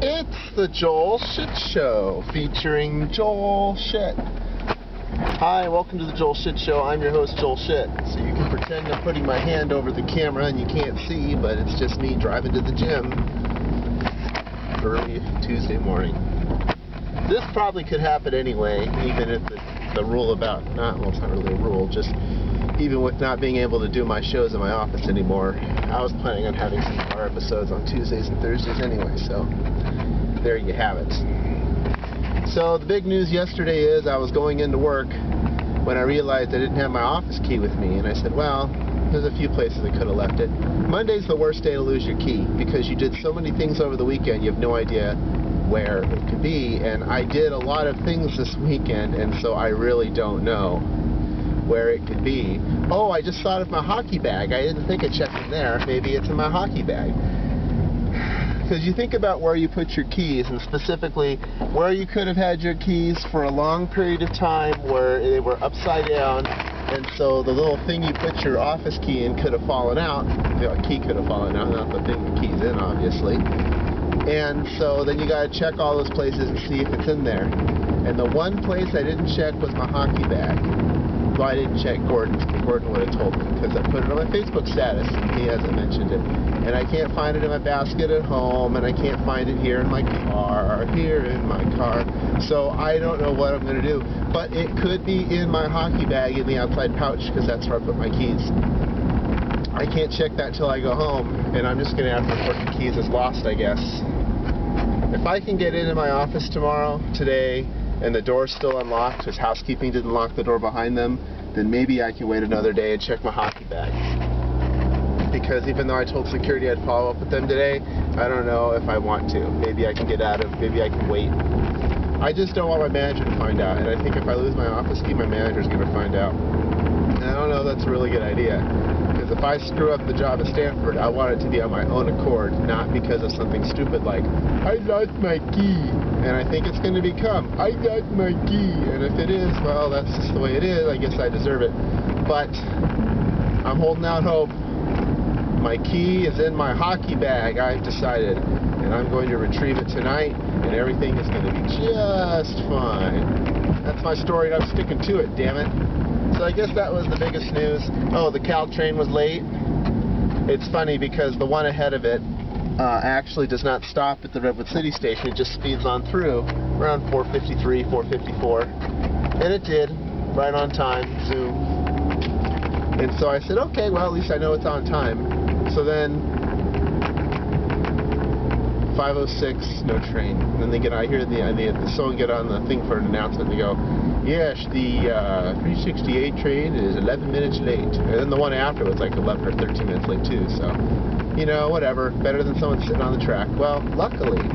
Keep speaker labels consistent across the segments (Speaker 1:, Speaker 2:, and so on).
Speaker 1: It's the Joel Shit Show, featuring Joel Shit. Hi, welcome to the Joel Shit Show. I'm your host, Joel Shit. So you can pretend I'm putting my hand over the camera and you can't see, but it's just me driving to the gym early Tuesday morning. This probably could happen anyway, even if the rule about, well, it's not really a rule, just even with not being able to do my shows in my office anymore, I was planning on having some car episodes on Tuesdays and Thursdays anyway, so there you have it. So the big news yesterday is I was going into work when I realized I didn't have my office key with me, and I said, well, there's a few places I could have left it. Monday's the worst day to lose your key because you did so many things over the weekend you have no idea where it could be, and I did a lot of things this weekend, and so I really don't know where it could be. Oh, I just thought of my hockey bag. I didn't think of checking there. Maybe it's in my hockey bag. Because you think about where you put your keys, and specifically where you could have had your keys for a long period of time where they were upside down, and so the little thing you put your office key in could have fallen out. The key could have fallen out, not the thing the key's in, obviously. And so then you got to check all those places and see if it's in there. And the one place I didn't check was my hockey bag. Well, I didn't check Gordon's, but Gordon would have told me because I put it on my Facebook status and he hasn't mentioned it. And I can't find it in my basket at home, and I can't find it here in my car, So I don't know what I'm going to do. But it could be in my hockey bag in the outside pouch because that's where I put my keys. I can't check that till I go home, and I'm just going to have to report the keys as lost, I guess. If I can get into my office today, and the door's still unlocked because housekeeping didn't lock the door behind them, then maybe I can wait another day and check my hockey bag. Because even though I told security I'd follow up with them today, I don't know if I want to. Maybe I can get out of, maybe I can wait. I just don't want my manager to find out, and I think if I lose my office key, my manager's going to find out. And I don't know if that's a really good idea. Because if I screw up the job at Stanford, I want it to be on my own accord, not because of something stupid like, I lost my key. And I think it's going to become, I got my key. And if it is, well, that's just the way it is. I guess I deserve it. But I'm holding out hope. My key is in my hockey bag, I've decided. And I'm going to retrieve it tonight, and everything is going to be just fine. That's my story, and I'm sticking to it, damn it. So I guess that was the biggest news. Oh, the Caltrain was late. It's funny because the one ahead of it actually does not stop at the Redwood City station. It just speeds on through around 4:53, 4:54. And it did, right on time, zoom. And so I said, okay, well, at least I know it's on time. So then 5:06, no train. And then I hear someone get on the thing for an announcement. They go, yes, the 368 train is 11 minutes late. And then the one after was like 11 or 13 minutes late too. So, you know, whatever. Better than someone sitting on the track. Well, luckily,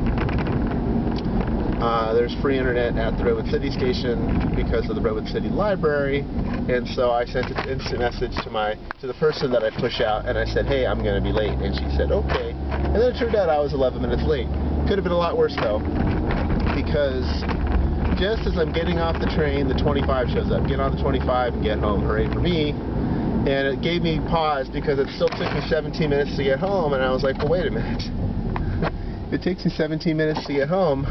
Speaker 1: there's free internet at the Redwood City station because of the Redwood City Library. And so I sent an instant message to the person that I push out, and I said, hey, I'm going to be late. And she said, okay. And then it turned out I was 11 minutes late. Could have been a lot worse, though, because just as I'm getting off the train, the 25 shows up. Get on the 25 and get home. Hooray for me. And it gave me pause because it still took me 17 minutes to get home, and I was like, well, wait a minute. If it takes me 17 minutes to get home,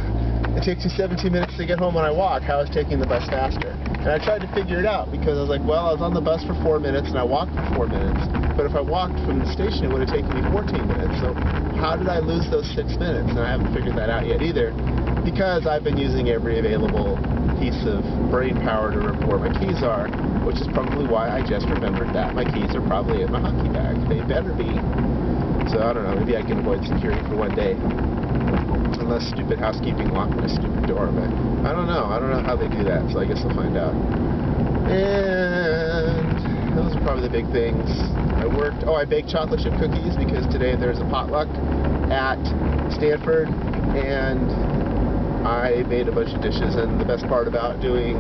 Speaker 1: it takes me 17 minutes to get home when I walk. How is taking the bus faster? And I tried to figure it out because I was like, well, I was on the bus for 4 minutes and I walked for 4 minutes. But if I walked from the station, it would have taken me 14 minutes. So how did I lose those 6 minutes? And I haven't figured that out yet either, because I've been using every available piece of brain power to remember where my keys are, which is probably why I just remembered that my keys are probably in my hockey bag. They better be. So I don't know, maybe I can avoid security for one day. Unless stupid housekeeping locked my stupid door, but I don't know how they do that, so I guess I'll find out. And those are probably the big things. I baked chocolate chip cookies because today there's a potluck at Stanford, and I made a bunch of dishes. And the best part about doing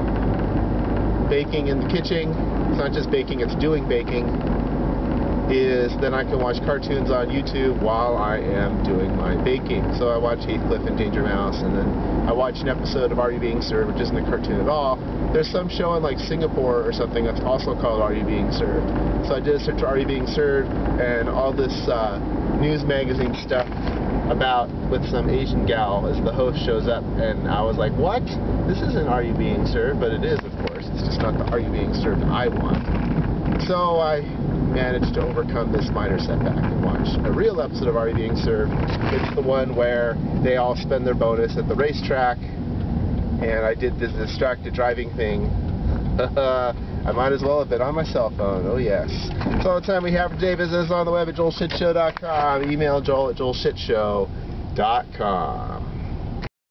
Speaker 1: baking in the kitchen, it's not just baking, it's doing baking, is then I can watch cartoons on YouTube while I am doing my baking. So I watch Heathcliff and Danger Mouse, and then I watch an episode of Are You Being Served, which isn't a cartoon at all. There's some show in like Singapore or something that's also called Are You Being Served. So I did a search for Are You Being Served, and all this news magazine stuff about with some Asian gal as the host shows up, and I was like, what? This isn't Are You Being Served? But it is, of course. It's just not the Are You Being Served I want. So I managed to overcome this minor setback and watch a real episode of Are You Being Served. It's the one where they all spend their bonus at the racetrack, and I did this distracted driving thing. I might as well have been on my cell phone. Oh yes. That's all the time we have for today. Visit us on the web at joelshitshow.com. Email Joel at joelshitshow.com.